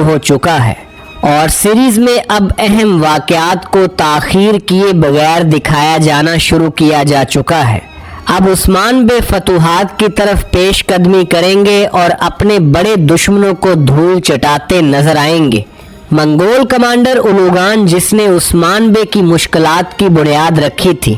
ہو چکا ہے اور سیریز میں اب اہم واقعات کو تاخیر کیے بغیر دکھایا جانا شروع کیا جا چکا ہے۔ اب عثمان بے فتوحات کی طرف پیش قدمی کریں گے اور اپنے بڑے دشمنوں کو دھول چٹاتے نظر آئیں گے۔ منگول کمانڈر اولوگان، جس نے عثمان بے کی مشکلات کی بنیاد رکھی تھی،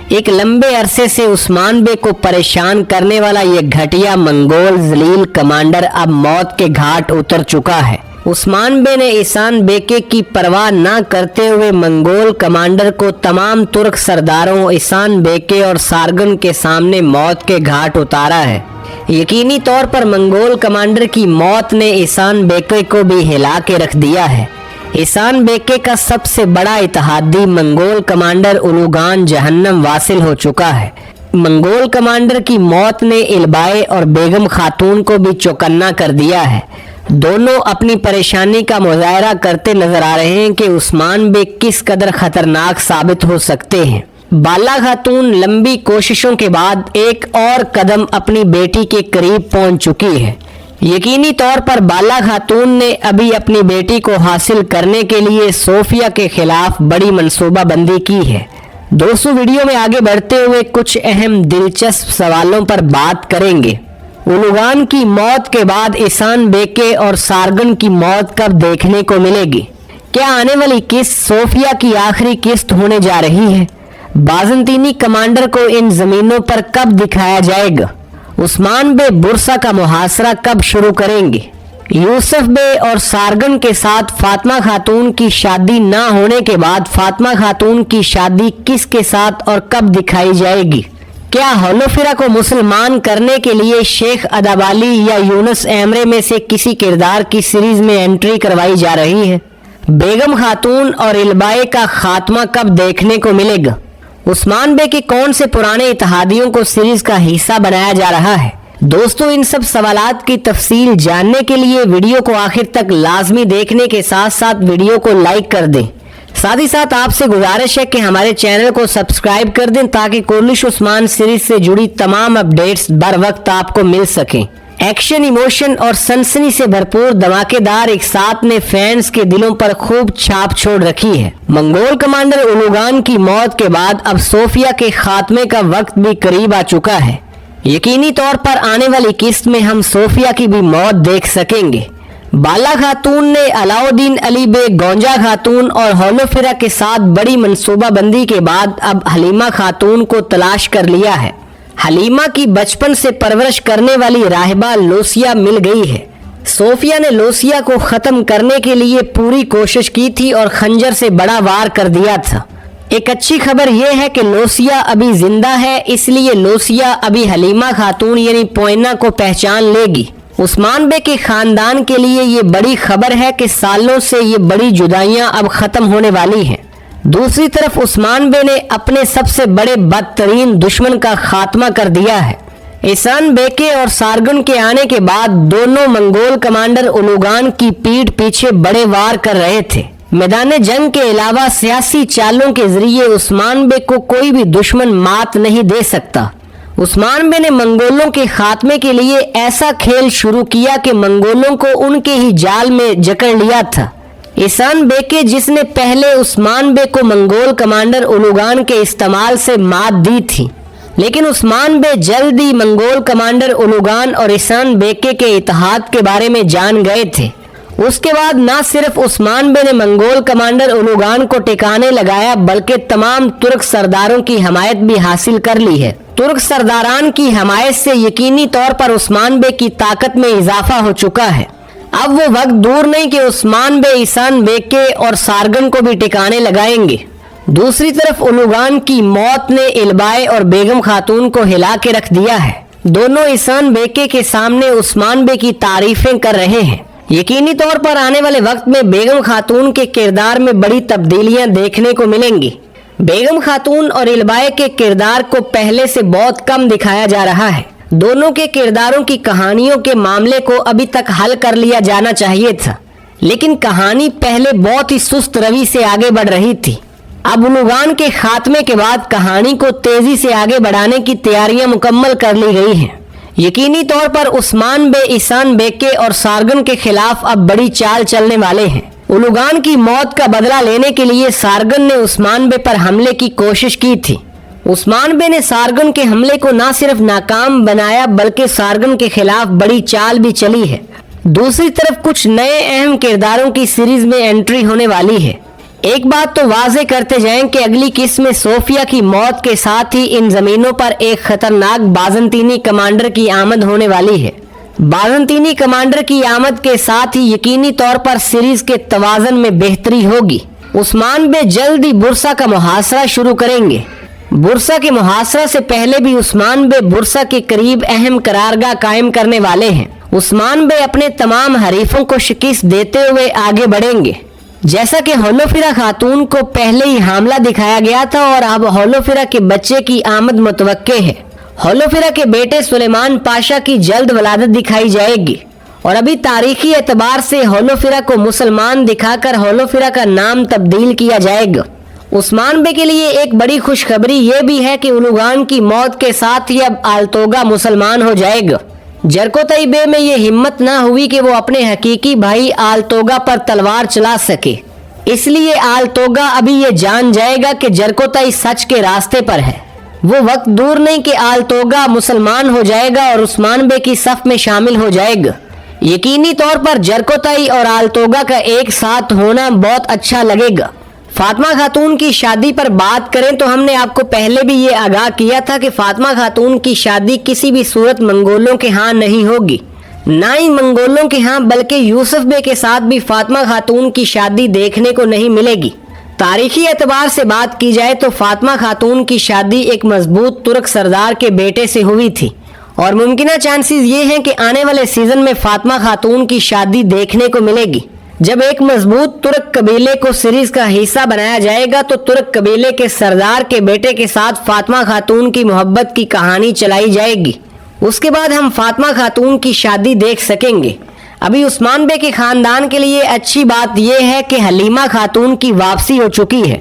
ایک لمبے عرصے سے عثمان بے کو پریشان کرنے والا یہ گھٹیا منگول ذلیل کمانڈر اب موت کے گھاٹ اتر چکا ہے۔ عثمان بے نے احسان بیکے کی پرواہ نہ کرتے ہوئے منگول کمانڈر کو تمام ترک سرداروں احسان بیکے اور سارگن کے سامنے موت کے گھاٹ اتارا ہے۔ یقینی طور پر منگول کمانڈر کی موت نے احسان بیکے کو بھی ہلا کے رکھ دیا ہے۔ احسان بیکے کا سب سے بڑا اتحادی منگول کمانڈر اولوگان جہنم واصل ہو چکا ہے۔ منگول کمانڈر کی موت نے البائے اور بیگم خاتون کو بھی چوکنا کر دیا ہے۔ دونوں اپنی پریشانی کا مظاہرہ کرتے نظر آ رہے ہیں کہ عثمان بے کس قدر خطرناک ثابت ہو سکتے ہیں۔ بالا خاتون لمبی کوششوں کے بعد ایک اور قدم اپنی بیٹی کے قریب پہنچ چکی ہے۔ یقینی طور پر بالا خاتون نے ابھی اپنی بیٹی کو حاصل کرنے کے لیے صوفیہ کے خلاف بڑی منصوبہ بندی کی ہے۔ دوستو، ویڈیو میں آگے بڑھتے ہوئے کچھ اہم دلچسپ سوالوں پر بات کریں گے۔ اولوگان کی موت کے بعد احسان بیکے اور سارگن کی موت کب دیکھنے کو ملے گی؟ کیا آنے والی قسط صوفیہ کی آخری قسط ہونے جا رہی ہے؟ بازنطینی کمانڈر کو ان زمینوں پر کب دکھایا جائے گا؟ عثمان بے برسا کا محاصرہ کب شروع کریں گے؟ یوسف بے اور سارگن کے ساتھ فاطمہ خاتون کی شادی نہ ہونے کے بعد فاطمہ خاتون کی شادی کس کے ساتھ اور کب دکھائی جائے گی؟ کیا ہولوفیرا کو مسلمان کرنے کے لیے شیخ ادابالی یا یونس ایمرے میں سے کسی کردار کی سیریز میں انٹری کروائی جا رہی ہے؟ بیگم خاتون اور البائے کا خاتمہ کب دیکھنے کو ملے گا؟ عثمان بے کے کون سے پرانے اتحادیوں کو سیریز کا حصہ بنایا جا رہا ہے؟ دوستو، ان سب سوالات کی تفصیل جاننے کے لیے ویڈیو کو آخر تک لازمی دیکھنے کے ساتھ ساتھ ویڈیو کو لائک کر دیں۔ ساتھ ہی ساتھ آپ سے گزارش ہے کہ ہمارے چینل کو سبسکرائب کر دیں تاکہ کورنش عثمان سیریز سے جڑی تمام اپڈیٹس بر وقت آپ کو مل سکیں۔ ایکشن، ایموشن اور سنسنی سے بھرپور دھماکے دار ایک ساتھ نے فینس کے دلوں پر خوب چھاپ چھوڑ رکھی ہے۔ منگول کمانڈر اولوگان کی موت کے بعد اب صوفیہ کے خاتمے کا وقت بھی قریب آ چکا ہے۔ یقینی طور پر آنے والی قسط میں ہم صوفیہ کی بھی موت دیکھ سکیں گے۔ بالا خاتون نے علاؤدین علی بے، گونجا خاتون اور ہولوفیرا کے ساتھ بڑی منصوبہ بندی کے بعد اب حلیمہ خاتون کو تلاش کر لیا ہے۔ حلیمہ کی بچپن سے پرورش کرنے والی راہبہ لوسیہ مل گئی ہے۔ صوفیہ نے لوسیہ کو ختم کرنے کے لیے پوری کوشش کی تھی اور خنجر سے بڑا وار کر دیا تھا۔ ایک اچھی خبر یہ ہے کہ لوسیہ ابھی زندہ ہے، اس لیے لوسیہ ابھی حلیمہ خاتون یعنی پوئنہ کو پہچان لے گی۔ عثمان بے کے خاندان کے لیے یہ بڑی خبر ہے کہ سالوں سے یہ بڑی جدائیاں اب ختم ہونے والی ہیں۔ دوسری طرف عثمان بے نے اپنے سب سے بڑے بدترین دشمن کا خاتمہ کر دیا ہے۔ احسان بیکے اور سارگن کے آنے کے بعد دونوں منگول کمانڈر اولوگان کی پیٹھ پیچھے بڑے وار کر رہے تھے۔ میدان جنگ کے علاوہ سیاسی چالوں کے ذریعے عثمان بے کو کوئی بھی دشمن مات نہیں دے سکتا۔ عثمان بے نے منگولوں کے خاتمے کے لیے ایسا کھیل شروع کیا کہ منگولوں کو ان کے ہی جال میں جکڑ لیا تھا۔ احسان بیکے، جس نے پہلے عثمان بے کو منگول کمانڈر اولوگان کے استعمال سے مات دی تھی، لیکن عثمان بے جلد ہی منگول کمانڈر اولوگان اور احسان بیکے کے اتحاد کے بارے میں جان گئے تھے۔ اس کے بعد نہ صرف عثمان بے نے منگول کمانڈر اولوگان کو ٹھکانے لگایا بلکہ تمام ترک سرداروں کی حمایت بھی حاصل کر لی ہے۔ ترک سرداران کی حمایت سے یقینی طور پر عثمان بے کی طاقت میں اضافہ ہو چکا ہے۔ اب وہ وقت دور نہیں کہ عثمان بے احسان بیکے اور سارگن کو بھی ٹھکانے لگائیں گے۔ دوسری طرف اولوگان کی موت نے البائے اور بیگم خاتون کو ہلا کے رکھ دیا ہے۔ دونوں احسان بیکے کے سامنے عثمان بے کی تعریفیں کر رہے ہیں۔ یقینی طور پر آنے والے وقت میں بیگم خاتون کے کردار میں بڑی تبدیلیاں دیکھنے کو ملیں گی۔ بیگم خاتون اور البائے کے کردار کو پہلے سے بہت کم دکھایا جا رہا ہے۔ دونوں کے کرداروں کی کہانیوں کے معاملے کو ابھی تک حل کر لیا جانا چاہیے تھا، لیکن کہانی پہلے بہت ہی سست روی سے آگے بڑھ رہی تھی۔ اب اولوگان کے خاتمے کے بعد کہانی کو تیزی سے آگے بڑھانے کی تیاریاں مکمل کر لی گئی ہیں۔ یقینی طور پر عثمان بے احسان بیکے اور سارگن کے خلاف اب بڑی چال چلنے والے ہیں۔ اولوگان کی موت کا بدلہ لینے کے لیے سارگن نے عثمان بے پر حملے کی کوشش کی تھی۔ عثمان بے نے سارگن کے حملے کو نہ صرف ناکام بنایا بلکہ سارگن کے خلاف بڑی چال بھی چلی ہے۔ دوسری طرف کچھ نئے اہم کرداروں کی سیریز میں انٹری ہونے والی ہے۔ ایک بات تو واضح کرتے جائیں کہ اگلی قسط میں صوفیہ کی موت کے ساتھ ہی ان زمینوں پر ایک خطرناک بازنطینی کمانڈر کی آمد ہونے والی ہے۔ بازنطینی کمانڈر کی آمد کے ساتھ ہی یقینی طور پر سیریز کے توازن میں بہتری ہوگی۔ عثمان بے جلد ہی برسا کا محاصرہ شروع کریں گے۔ برسا کے محاصرہ سے پہلے بھی عثمان بے برسا کے قریب اہم قرارگاہ قائم کرنے والے ہیں۔ عثمان بے اپنے تمام حریفوں کو شکست دیتے ہوئے آگے بڑھیں گے۔ جیسا کہ ہولوفیرا خاتون کو پہلے ہی حاملہ دکھایا گیا تھا اور اب ہولوفیرا کے بچے کی آمد متوقع ہے۔ ہولوفیرا کے بیٹے سلیمان پاشا کی جلد ولادت دکھائی جائے گی اور ابھی تاریخی اعتبار سے ہولوفیرا کو مسلمان دکھا کر ہولوفیرا کا نام تبدیل کیا جائے گا۔ عثمان بے کے لیے ایک بڑی خوشخبری یہ بھی ہے کہ اولوگان کی موت کے ساتھ ہی اب آلتوگا مسلمان ہو جائے گا۔ جرکوتائی بے میں یہ ہمت نہ ہوئی کہ وہ اپنے حقیقی بھائی آلتوگا پر تلوار چلا سکے، اس لیے آلتوگا ابھی یہ جان جائے گا کہ جرکوتائی سچ کے راستے پر ہے۔ وہ وقت دور نہیں کہ آلتوگا مسلمان ہو جائے گا اور عثمان بے کی صف میں شامل ہو جائے گا۔ یقینی طور پر جرکوتائی اور آلتوگا کا ایک ساتھ ہونا بہت اچھا لگے گا۔ فاطمہ خاتون کی شادی پر بات کریں تو ہم نے آپ کو پہلے بھی یہ آگاہ کیا تھا کہ فاطمہ خاتون کی شادی کسی بھی صورت منگولوں کے ہاں نہیں ہوگی، نہ ہی منگولوں کے ہاں بلکہ یوسف بے کے ساتھ بھی فاطمہ خاتون کی شادی دیکھنے کو نہیں ملے گی۔ تاریخی اعتبار سے بات کی جائے تو فاطمہ خاتون کی شادی ایک مضبوط ترک سردار کے بیٹے سے ہوئی تھی اور ممکنہ چانسز یہ ہیں کہ آنے والے سیزن میں فاطمہ خاتون کی شادی دیکھنے کو ملے گی۔ جب ایک مضبوط ترک قبیلے کو سیریز کا حصہ بنایا جائے گا تو ترک قبیلے کے سردار کے بیٹے کے ساتھ فاطمہ خاتون کی محبت کی کہانی چلائی جائے گی۔ اس کے بعد ہم فاطمہ خاتون کی شادی دیکھ سکیں گے۔ ابھی عثمان بے کے خاندان کے لیے اچھی بات یہ ہے کہ حلیمہ خاتون کی واپسی ہو چکی ہے۔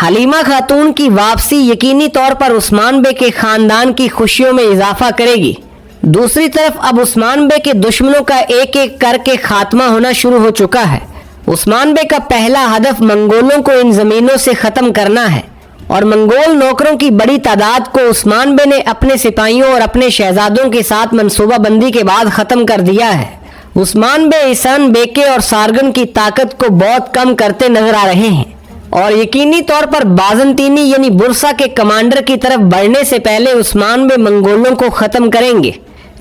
حلیمہ خاتون کی واپسی یقینی طور پر عثمان بے کے خاندان کی خوشیوں میں اضافہ کرے گی۔ دوسری طرف اب عثمان بے کے دشمنوں کا ایک ایک کر کے خاتمہ ہونا شروع ہو چکا ہے۔ عثمان بے کا پہلا ہدف منگولوں کو ان زمینوں سے ختم کرنا ہے اور منگول نوکروں کی بڑی تعداد کو عثمان بے نے اپنے سپاہیوں اور اپنے شہزادوں کے ساتھ منصوبہ بندی کے بعد ختم کر دیا ہے۔ عثمان بے احسان بیکے اور سارگن کی طاقت کو بہت کم کرتے نظر آ رہے ہیں اور یقینی طور پر بازنطینی یعنی برسا کے کمانڈر کی طرف بڑھنے سے پہلے عثمان بے منگولوں کو ختم کریں گے،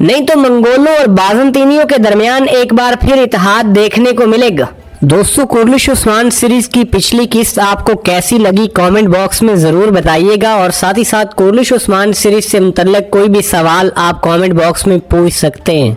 نہیں تو منگولوں اور بازنطینیوں کے درمیان ایک بار پھر اتحاد دیکھنے کو ملے گا۔ دوستو، کورلش عثمان سیریز کی پچھلی قسط آپ کو کیسی لگی کامنٹ باکس میں ضرور بتائیے گا اور ساتھ ہی ساتھ کورلش عثمان سیریز سے متعلق کوئی بھی سوال آپ کامنٹ باکس میں پوچھ سکتے ہیں۔